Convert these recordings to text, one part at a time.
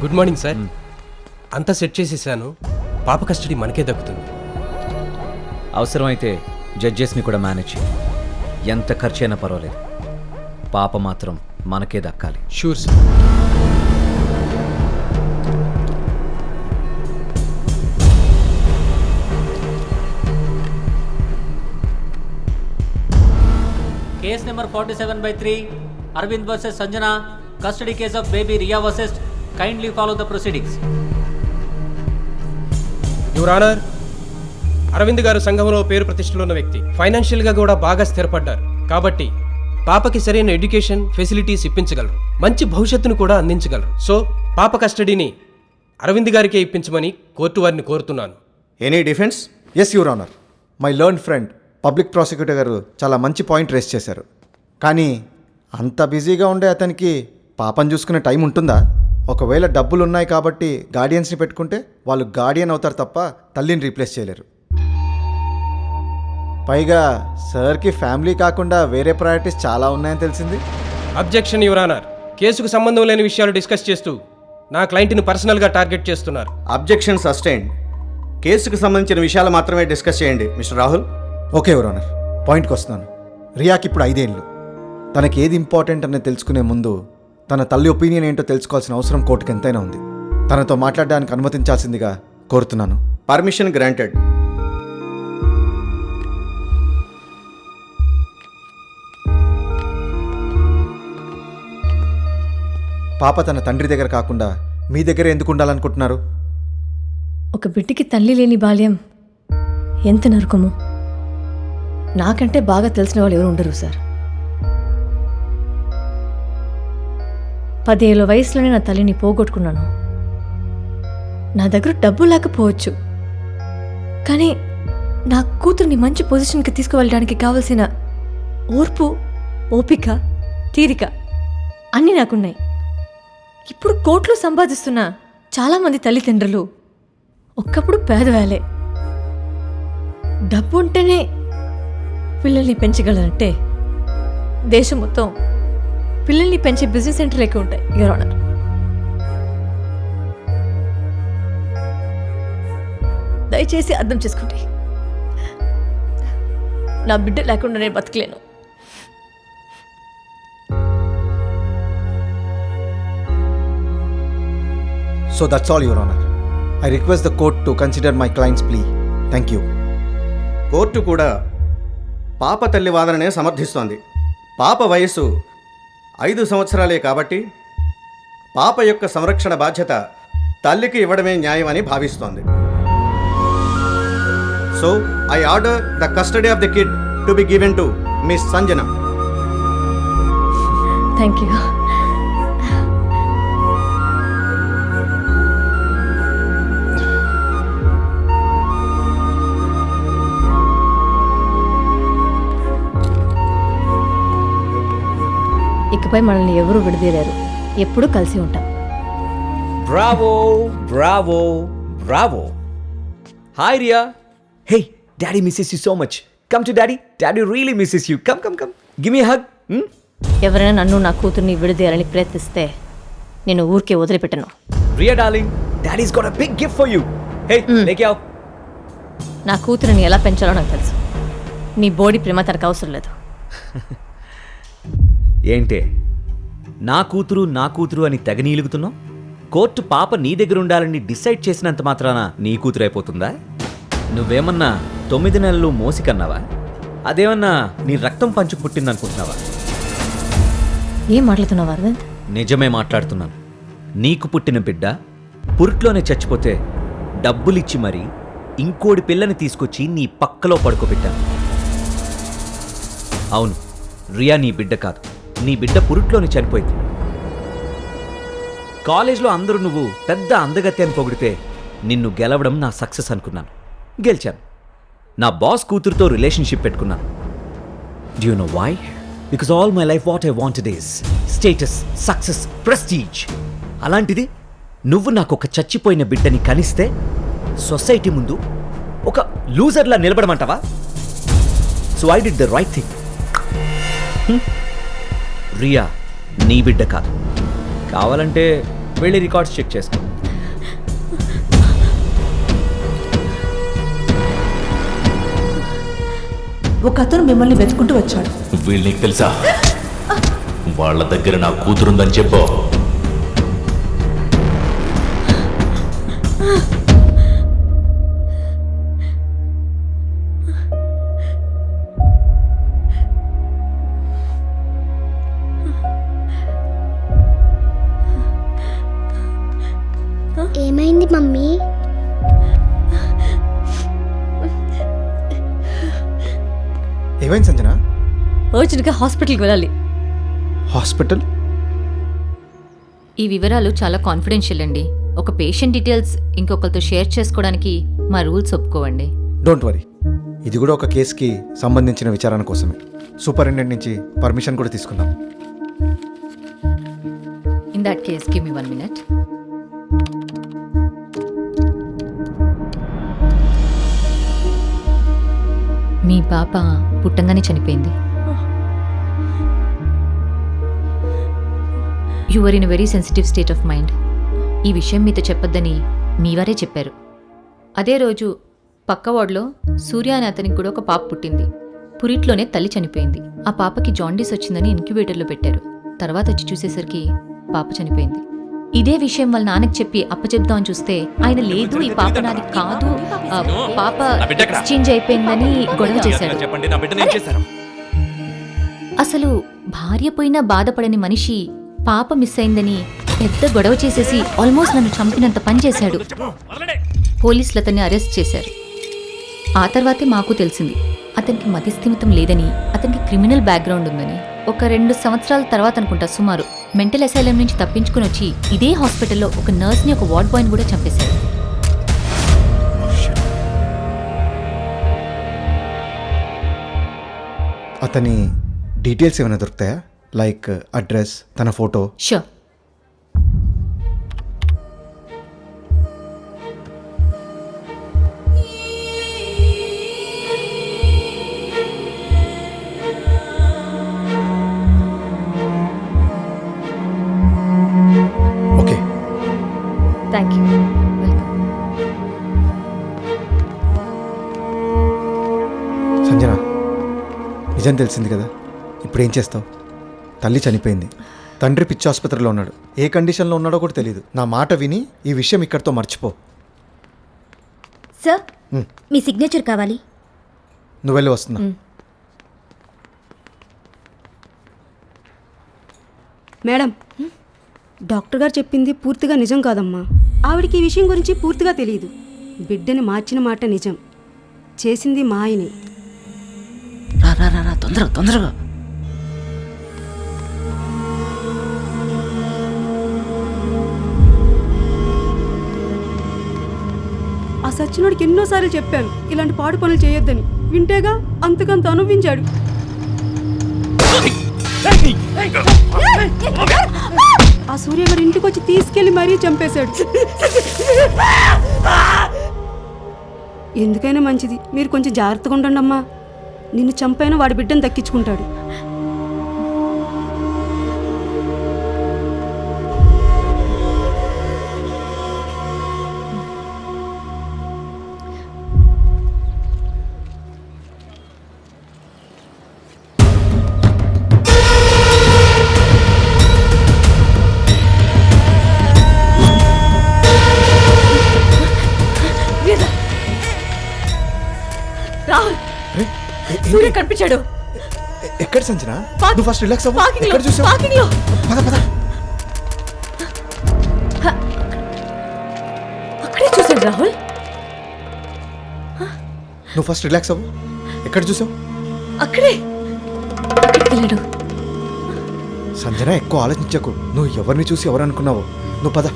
Good morning sir. అంతా set చేసేసాను. పాప కస్టడీ మనకే దక్కుతుంది. అవసరమైతే జడ్జెస్ని కూడా మేనేజ్ చేయి. ఎంత ఖర్చైనా పర్వాలేదు, పాప మాత్రం మనకే దక్కాలి. Sure sir. Case number 47/3, Arvind versus Sanjana, custody case of baby Riya versus. Kindly follow the proceedings. Your honour, Arvind garu సంఘంలో పేరు ప్రతిష్టలు ఉన్న వ్యక్తి, ఫైనాన్షియల్ గా కూడా బాగా స్థిరపడ్డారు. కాబట్టి పాపకి సరైన ఎడ్యుకేషన్ ఫెసిలిటీస్ ఇప్పించగలరు, మంచి భవిష్యత్తును కూడా అందించగలరు. సో పాప కస్టడీని అరవింద్ గారికే ఇప్పించమని కోర్టు వారిని కోరుతున్నాను. Any defence? Yes your honour, my learned friend public prosecutor garu చాలా మంచి పాయింట్ రేస్ చేశారు. కానీ అంత బిజీగా ఉండే అతనికి పాపను చూసుకునే టైం ఉంటుందా? ఒకవేళ డబ్బులు ఉన్నాయి కాబట్టి గార్డియన్స్ని పెట్టుకుంటే వాళ్ళు గార్డియన్ అవుతారు తప్ప తల్లిని రీప్లేస్ చేయలేరు. పైగా సార్కి ఫ్యామిలీ కాకుండా వేరే ప్రయారిటీస్ చాలా ఉన్నాయని తెలిసింది. Objection your honour. కేసుకు సంబంధం లేని విషయాలు డిస్కస్ చేస్తూ నా క్లయింట్ని పర్సనల్గా టార్గెట్ చేస్తున్నారు. Objection sustained. కేసుకు సంబంధించిన విషయాలు మాత్రమే డిస్కస్ చేయండి mister Rahul. Okay your honour, పాయింట్కి వస్తున్నాను. రియాకి ఇప్పుడు 5 ఏళ్ళు. తనకి ఏది ఇంపార్టెంట్ అని తెలుసుకునే ముందు తన తల్లి ఒపీనియన్ ఏంటో తెలుసుకోవాల్సిన అవసరం కోర్టుకు ఎంతైనా ఉంది. తనతో మాట్లాడడానికి అనుమతించాల్సిందిగా కోరుతున్నాను. Permission granted. పాప తన తండ్రి దగ్గర కాకుండా మీ దగ్గర ఎందుకు ఉండాలనుకుంటున్నారు? ఒక బిడ్డకి తల్లి లేని బాల్యం ఎంత నరకమో నాకంటే బాగా తెలిసిన వాళ్ళు ఎవరు ఉండరు సార్. 10 ఏళ్ళ వయసులోనే నా తల్లిని పోగొట్టుకున్నాను. నా దగ్గర డబ్బు లేకపోవచ్చు, కానీ నా కూతుర్ని మంచి పొజిషన్కి తీసుకువెళ్ళడానికి కావలసిన ఓర్పు, ఓపిక, తీరిక అన్నీ నాకున్నాయి. ఇప్పుడు కోట్లు సంపాదిస్తున్న చాలామంది తల్లిదండ్రులు ఒక్కప్పుడు పేదవాళ్ళే. డబ్బు ఉంటేనే పిల్లల్ని పెంచగలరంటే దేశం మొత్తం పిల్లల్ని పెంచే బిజినెస్ సెంటర్లు ఎక్కువ ఉంటాయి యువర్ ఆనర్. దయచేసి అర్థం చేసుకోండి. నా బిడ్డ లేకుండా నేను బతకలేను. So that's all your honour. I request the court to consider my client's plea. Thank you. Court కూడా పాప తల్లి వాదననే సమర్థిస్తోంది. పాప వయస్సు 5 సంవత్సరాలే కాబట్టి పాప యొక్క సంరక్షణ బాధ్యత తల్లికి ఇవ్వడమే న్యాయం అని భావిస్తోంది. So I order the custody of the kid to be given to miss Sanjana. Thank you. ఇకపై మనల్ని ఎవరూ విడదీరారు. ఎప్పుడూ కలిసి ఉంటాం. Bravo bravo bravo. Hi Riya. Hey, daddy misses you so much. Come to daddy. Daddy really misses you. Come come come, give me hug. ఎవరైనా నన్ను నా కూతుర్ని విడదీయాలని ప్రయత్నిస్తే నేను ఊరికే వదిలిపెట్టను. Riya darling, daddy's got a big gift for you. హే, లేకే ఆవ్. నా కూతురిని ఎలా పెంచాలో నాకు తెలుసు. నీ బోడీ ప్రేమ తనకు అవసరం లేదు. ఏంటే నా కూతురు అని తెగ నీలుగుతున్నావు? కోర్టు పాప నీ దగ్గర ఉండాలని డిసైడ్ చేసినంత మాత్రాన నీ కూతురు అయిపోతుందా? నువ్వేమన్నా 9 నెలలు మోసి కన్నావా? అదేమన్నా నీ రక్తం పంచు పుట్టిందనుకుంటున్నావా? ఏం మాట్లాడుతున్నావు అరవింద్? నిజమే మాట్లాడుతున్నాను. నీకు పుట్టిన బిడ్డ పురిట్లోనే చచ్చిపోతే డబ్బులిచ్చి మరీ ఇంకోడి పిల్లని తీసుకొచ్చి నీ పక్కలో పడుకోబెట్టాను. అవును, రియా నీ బిడ్డ కాదు. నీ బిడ్డ పురిట్లోనే చనిపోయింది. కాలేజ్లో అందరూ నువ్వు పెద్ద అందగత్తి అని పొగిడితే నిన్ను గెలవడం నా సక్సెస్ అనుకున్నాను. గెలిచాను. నా బాస్ కూతురుతో రిలేషన్షిప్ పెట్టుకున్నాను. Do you know why? Because all my life what I wanted is status, success, prestige. అలాంటిది నువ్వు నాకు ఒక చచ్చిపోయిన బిడ్డని కనిస్తే సొసైటీ ముందు ఒక లూజర్లా నిలబడమంటావా? So I did the right thing. Riya నీ బిడ్డ కాదు. కావాలంటే వెళ్ళి రికార్డ్స్ చెక్ చేసుకో. ఒక అతను మిమ్మల్ని వెతుకుంటూ వచ్చాడు. వీళ్ళు నీకు తెలుసా? వాళ్ళ దగ్గర నా కూతురుందని చెప్పు. ఏమైంది మమ్మీ? ఏమైంది సంజన? అర్జెంట్గా హాస్పిటల్కి వెళ్ళాలి. హాస్పిటల్? ఈ వివరాలు చాలా కాన్ఫిడెన్షియల్ అండి. ఒక పేషెంట్ డీటెయిల్స్ ఇంకొకరితో షేర్ చేసుకోవడానికి మా రూల్స్ ఒప్పుకోవండి. డోంట్ వరీ, ఇది కూడా ఒక కేసుకి సంబంధించిన విచారణ కోసమే. సూపరింటెండెంట్ నుంచి పర్మిషన్ కూడా తీసుకుందాం. In that case give me 1 minute. మీ పాప పుట్టంగానే చనిపోయింది. You are in a very sensitive state of mind. ఈ విషయం మీతో చెప్పొద్దని మీవారే చెప్పారు. అదే రోజు పక్క వార్డులో సూర్య అనే అతనికి కూడా ఒక పాప పుట్టింది. పురిట్లోనే తల్లి చనిపోయింది. ఆ పాపకి జాండీస్ వచ్చిందని ఇంక్యుబేటర్లో పెట్టారు. తర్వాత వచ్చి చూసేసరికి పాప చనిపోయింది. ఇదే విషయం వాళ్ళ నాన్నకి చెప్పి అప్పచెప్దామని చూస్తే ఆయన లేదు, ఈ పాప నాది కాదు, పాప ఎక్స్చేంజ్ అయిపోయిందని గొడవ చేశాడు. అసలు భార్య పోయినా బాధపడని మనిషి పాప మిస్ అయిందని పెద్ద గొడవ చేసేసి ఆల్మోస్ట్ నన్ను చంపినంత పని చేశాడు. పోలీసులు అతన్ని అరెస్ట్ చేశారు. ఆ తర్వాతే మాకు తెలిసింది అతనికి మతిస్థిమితం లేదని, అతనికి క్రిమినల్ బ్యాక్గ్రౌండ్ ఉందని. ఒక 2 సంవత్సరాల తర్వాత అనుకుంటా సుమారు మెంటల్ అసైలం నుంచి తప్పించుకుని వచ్చి ఇదే హాస్పిటల్లో ఒక నర్స్ని, ఒక వార్డ్ బాయ్ని కూడా చంపేశాడు. అతని డీటెయిల్స్ ఏమైనా దొరుకుతాయా? లైక్ అడ్రస్, తన photo? Sure. Okay, thank you. Welcome. Sanjana, నిజం తెలిసింది కదా, ఇప్పుడు ఏం చేస్తావు? తల్లి చనిపోయింది, తండ్రి పిచ్చి ఆసుపత్రిలో ఉన్నాడు, ఏ కండిషన్లో ఉన్నాడో కూడా తెలియదు. నా మాట విని ఈ విషయం ఇక్కడితో మర్చిపో. సార్, మీ సిగ్నేచర్ కావాలి. నువ్వు వెళ్ళి వస్తున్నా. మేడం, డాక్టర్ గారు చెప్పింది పూర్తిగా నిజం కాదమ్మా. ఆవిడికి ఈ విషయం గురించి పూర్తిగా తెలియదు. బిడ్డని మార్చిన మాట నిజం, చేసింది మా ఆయనే. రా తొందరగా. ఆ సచ్చినోడికి ఎన్నోసార్లు చెప్పాను ఇలాంటి పాడు పనులు చేయొద్దని. వింటేగా అంతకంత అనుభవించాడు. ఆ సూర్య గారు ఇంటికి వచ్చి తీసుకెళ్లి మరీ చంపేశాడు. ఎందుకైనా మంచిది మీరు కొంచెం జాగ్రత్తగా ఉండండి అమ్మా. నిన్ను చంపైనా వాడి బిడ్డను దక్కించుకుంటాడు. రాహుల్, సూర్య కనిపించాడు. ఎక్కడ సంజన? నువ్వు ఫస్ట్ రిలాక్స్ అవ్వు. ఎక్కడ చూసావు? పద పద. అక్కడే చూసాను రాహుల్. నువ్వు ఫస్ట్ రిలాక్స్ అవ్వు. ఎక్కడ చూసావు? అక్కడే. ఎక్కడికి వెళ్ళాడు? సంజన, ఎక్కువ ఆలోచించకు. నువ్వు ఎవరిని చూసి ఎవరు అనుకున్నావు? నువ్వు పద,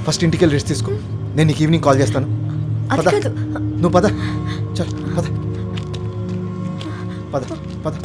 ఫస్ట్ ఇంటికి వెళ్ళి రెస్ట్ తీసుకో. నేను నీకు ఈవినింగ్ కాల్ చేస్తాను. అది పద, కాదు. నువ్వు పద. చల్ పద పద పద.